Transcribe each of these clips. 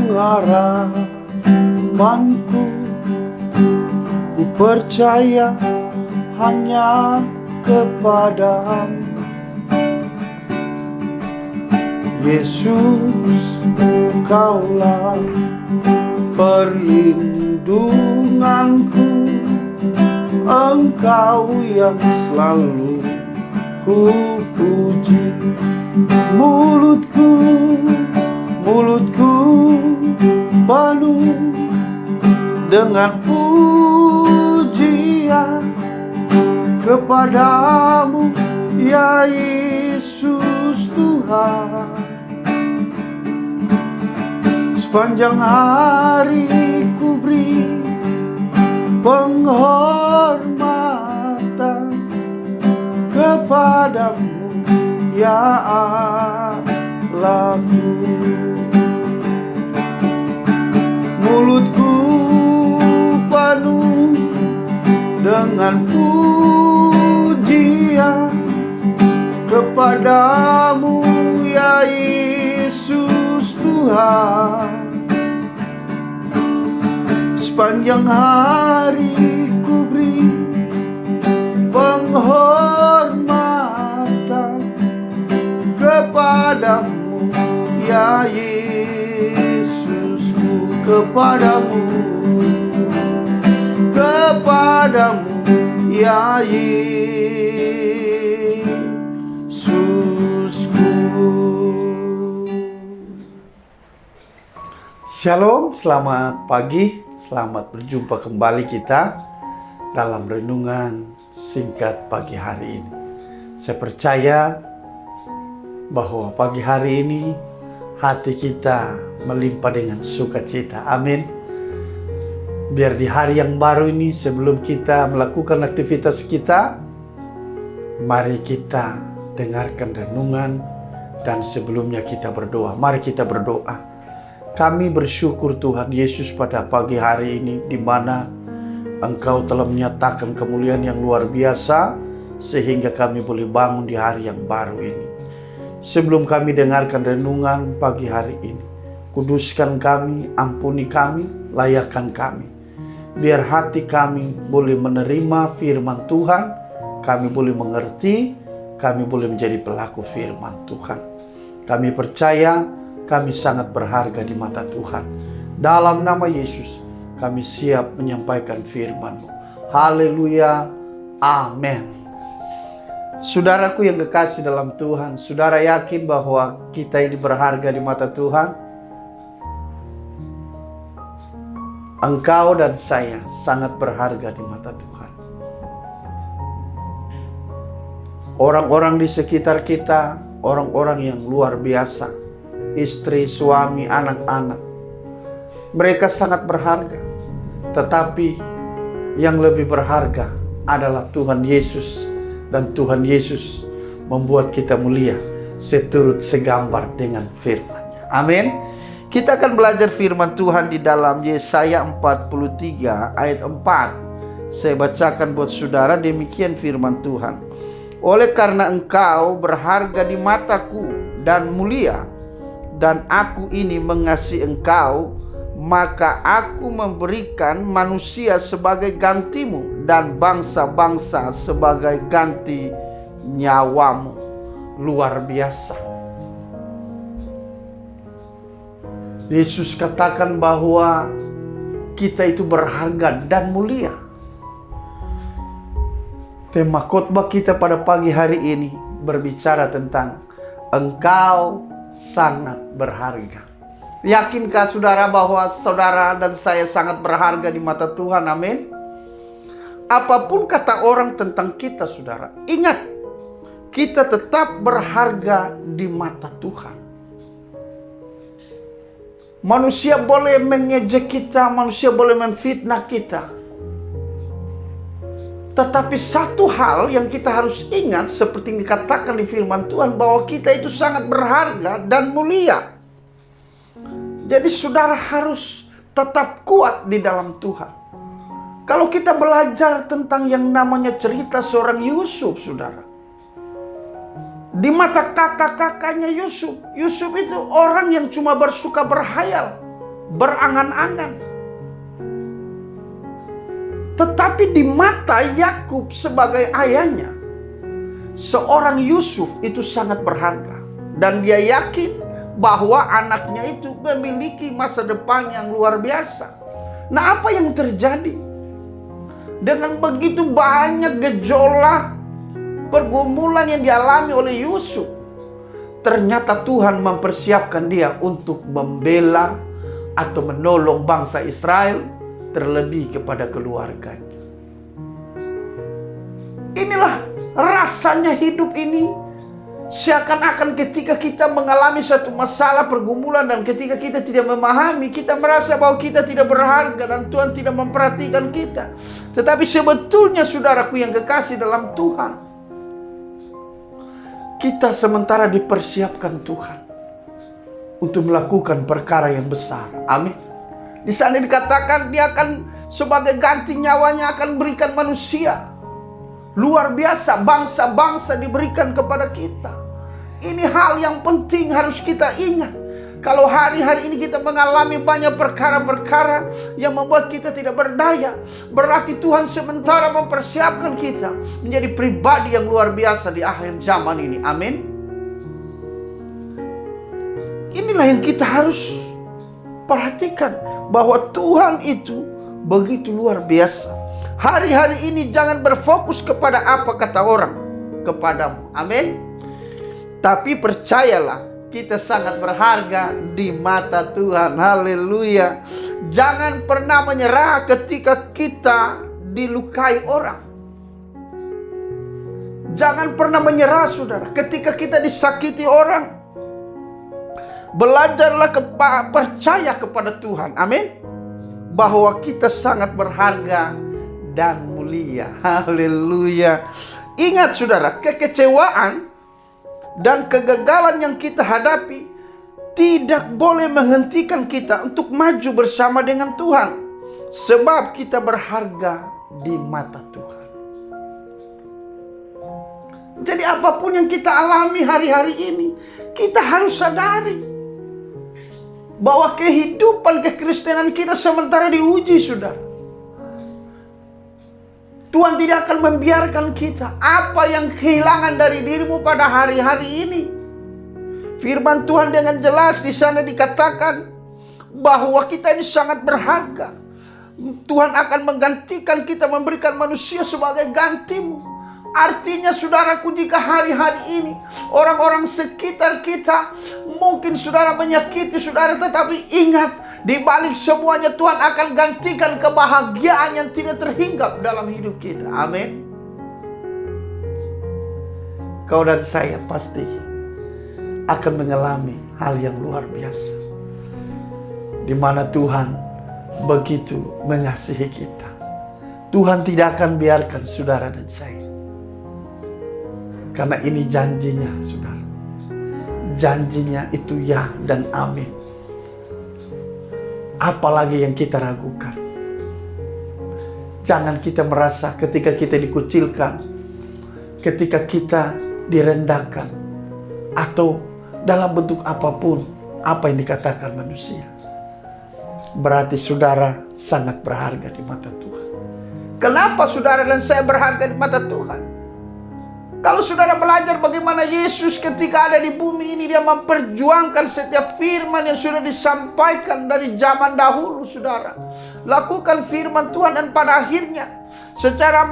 pengharapanku. Ku percaya hanya kepadamu, Yesus. Kaulah perlindunganku, Engkau yang selalu ku puji. Mulutku penuh dengan pujian kepadamu, ya Yesus Tuhan. Sepanjang hari ku beri penghormatan kepadamu, ya Allahku. Mulutku penuh dengan pujian kepadamu, ya Yesus Tuhan. Sepanjang hari ku beri penghormatan kepadamu, ya Yesusku. Kepadamu, ya Yesusku. Shalom, selamat pagi. Selamat berjumpa kembali kita dalam renungan singkat pagi hari ini. Saya percaya bahwa pagi hari ini hati kita melimpah dengan sukacita. Amin. Biar di hari yang baru ini, sebelum kita melakukan aktivitas kita, mari kita dengarkan renungan, dan sebelumnya kita berdoa. Mari kita berdoa. Kami bersyukur Tuhan Yesus pada pagi hari ini, di mana Engkau telah menyatakan kemuliaan yang luar biasa, sehingga kami boleh bangun di hari yang baru ini. Sebelum kami dengarkan renungan pagi hari ini, kuduskan kami, ampuni kami, layakkan kami. Biar hati kami boleh menerima firman Tuhan, kami boleh mengerti, kami boleh menjadi pelaku firman Tuhan. Kami percaya kami sangat berharga di mata Tuhan. Dalam nama Yesus, kami siap menyampaikan firman-Mu. Haleluya, amin. Saudaraku yang kekasih dalam Tuhan, saudara yakin bahwa kita ini berharga di mata Tuhan? Engkau dan saya sangat berharga di mata Tuhan. Orang-orang di sekitar kita, orang-orang yang luar biasa, istri, suami, anak-anak, mereka sangat berharga. Tetapi yang lebih berharga adalah Tuhan Yesus. Dan Tuhan Yesus membuat kita mulia seturut segambar dengan firman-Nya. Amin. Kita akan belajar firman Tuhan di dalam Yesaya 43 ayat 4. Saya bacakan buat saudara, demikian firman Tuhan. Oleh karena engkau berharga di mataku dan mulia, dan aku ini mengasihi engkau, maka aku memberikan manusia sebagai gantimu, dan bangsa-bangsa sebagai ganti nyawamu. Luar biasa. Yesus katakan bahwa kita itu berharga dan mulia. Tema khotbah kita pada pagi hari ini berbicara tentang engkau sangat berharga. Yakinkah saudara bahwa saudara dan saya sangat berharga di mata Tuhan? Amin. Apapun kata orang tentang kita, saudara, ingat, kita tetap berharga di mata Tuhan. Manusia boleh mengejek kita, manusia boleh memfitnah kita, tetapi satu hal yang kita harus ingat, seperti yang dikatakan di firman Tuhan, bahwa kita itu sangat berharga dan mulia. Jadi saudara harus tetap kuat di dalam Tuhan. Kalau kita belajar tentang yang namanya cerita seorang Yusuf, saudara, di mata kakak-kakaknya Yusuf, Yusuf itu orang yang cuma bersuka berhayal. berangan-angan. Tetapi di mata Yakub sebagai ayahnya, seorang Yusuf itu sangat berharga. Dan dia yakin bahwa anaknya itu memiliki masa depan yang luar biasa. Nah, apa yang terjadi? Dengan begitu banyak gejolak pergumulan yang dialami oleh Yusuf, ternyata Tuhan mempersiapkan dia untuk membela atau menolong bangsa Israel, terlebih kepada keluarganya. Inilah rasanya hidup ini. Seakan-akan ketika kita mengalami satu masalah pergumulan dan ketika kita tidak memahami, kita merasa bahwa kita tidak berharga dan Tuhan tidak memperhatikan kita. Tetapi sebetulnya saudaraku yang kekasih dalam Tuhan, kita sementara dipersiapkan Tuhan untuk melakukan perkara yang besar. Amin. Di sana dikatakan dia akan sebagai ganti nyawanya akan berikan manusia. Luar biasa, bangsa-bangsa diberikan kepada kita. Ini hal yang penting harus kita ingat. Kalau hari-hari ini kita mengalami banyak perkara-perkara yang membuat kita tidak berdaya, berarti Tuhan sementara mempersiapkan kita menjadi pribadi yang luar biasa di akhir zaman ini. Amin. Inilah yang kita harus perhatikan, bahwa Tuhan itu begitu luar biasa. Hari-hari ini jangan berfokus kepada apa kata orang kepadamu. Amin. Tapi percayalah, kita sangat berharga di mata Tuhan. Haleluya. Jangan pernah menyerah ketika kita dilukai orang. Jangan pernah menyerah, saudara, ketika kita disakiti orang. Belajarlah percaya kepada Tuhan. Amin. Bahwa kita sangat berharga dan mulia. Haleluya. Ingat saudara, kekecewaan dan kegagalan yang kita hadapi tidak boleh menghentikan kita untuk maju bersama dengan Tuhan. Sebab kita berharga di mata Tuhan. Jadi apapun yang kita alami hari-hari ini, kita harus sadari bahwa kehidupan kekristenan kita sementara diuji, saudara. Tuhan tidak akan membiarkan kita apa yang kehilangan dari dirimu pada hari-hari ini. Firman Tuhan dengan jelas di sana dikatakan bahwa kita ini sangat berharga. Tuhan akan menggantikan kita, memberikan manusia sebagai gantimu. Artinya saudaraku, jika hari-hari ini orang-orang sekitar kita mungkin saudara menyakiti saudara, tetapi ingat, di balik semuanya Tuhan akan gantikan kebahagiaan yang tidak terhinggap dalam hidup kita. Amin. Kau dan saya pasti akan mengalami hal yang luar biasa, di mana Tuhan begitu mengasihi kita. Tuhan tidak akan biarkan saudara dan saya. Karena ini janjinya, saudara. Janjinya itu ya dan amin. Apalagi yang kita ragukan. Jangan kita merasa ketika kita dikucilkan, ketika kita direndahkan, atau dalam bentuk apapun apa yang dikatakan manusia, berarti saudara sangat berharga di mata Tuhan. Kenapa saudara dan saya berharga di mata Tuhan? Kalau saudara belajar bagaimana Yesus ketika ada di bumi ini, dia memperjuangkan setiap firman yang sudah disampaikan dari zaman dahulu, saudara. Lakukan firman Tuhan, dan pada akhirnya secara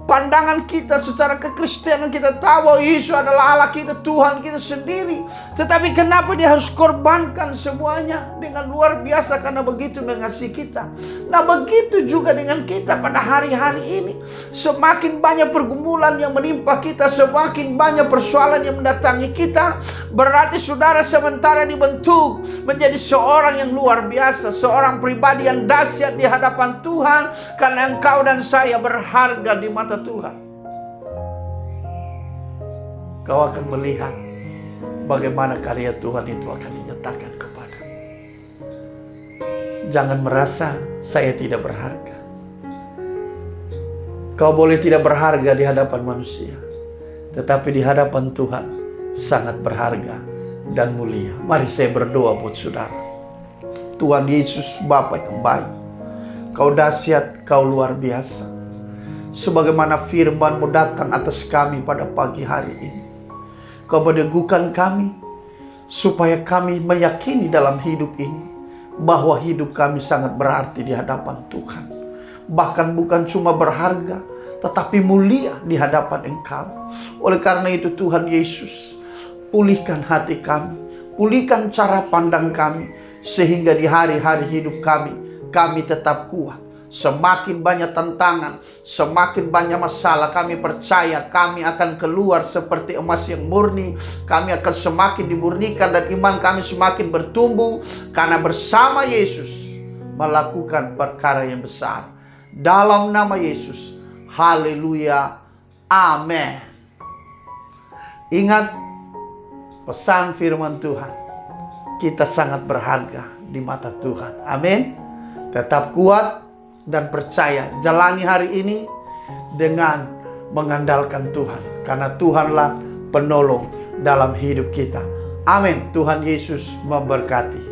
pandangan kita, secara kekristenan kita tahu bahwa Yesus adalah Allah kita, Tuhan kita sendiri. Tetapi kenapa dia harus korbankan semuanya dengan luar biasa? Karena begitu mengasihi kita. Nah, begitu juga dengan kita pada hari-hari ini. Semakin banyak pergumulan yang menimpa kita, semakin banyak persoalan yang mendatangi kita, berarti saudara sementara dibentuk menjadi seorang yang luar biasa, seorang pribadi yang dahsyat di hadapan Tuhan, karena engkau dan saya berharga di mata Tuhan. Kau akan melihat bagaimana karya Tuhan itu akan dinyatakan kepada. Jangan merasa saya tidak berharga. Kau boleh tidak berharga di hadapan manusia, tetapi di hadapan Tuhan sangat berharga dan mulia. Mari saya berdoa buat saudara. Tuhan Yesus, Bapa yang baik, Kau dahsyat, Kau luar biasa. Sebagaimana firman-Mu datang atas kami pada pagi hari ini, Kau meneguhkan kami, supaya kami meyakini dalam hidup ini, bahwa hidup kami sangat berarti di hadapan Tuhan. Bahkan bukan cuma berharga, tetapi mulia di hadapan Engkau. Oleh karena itu Tuhan Yesus, pulihkan hati kami, pulihkan cara pandang kami, sehingga di hari-hari hidup kami tetap kuat. Semakin banyak tantangan, semakin banyak masalah, kami percaya kami akan keluar seperti emas yang murni. Kami akan semakin dimurnikan dan iman kami semakin bertumbuh, karena bersama Yesus melakukan perkara yang besar. Dalam nama Yesus, haleluya, amin. Ingat pesan firman Tuhan, kita sangat berharga di mata Tuhan. Amin. Tetap kuat dan percaya, jalani hari ini dengan mengandalkan Tuhan, karena Tuhanlah penolong dalam hidup kita. Amin. Tuhan Yesus memberkati.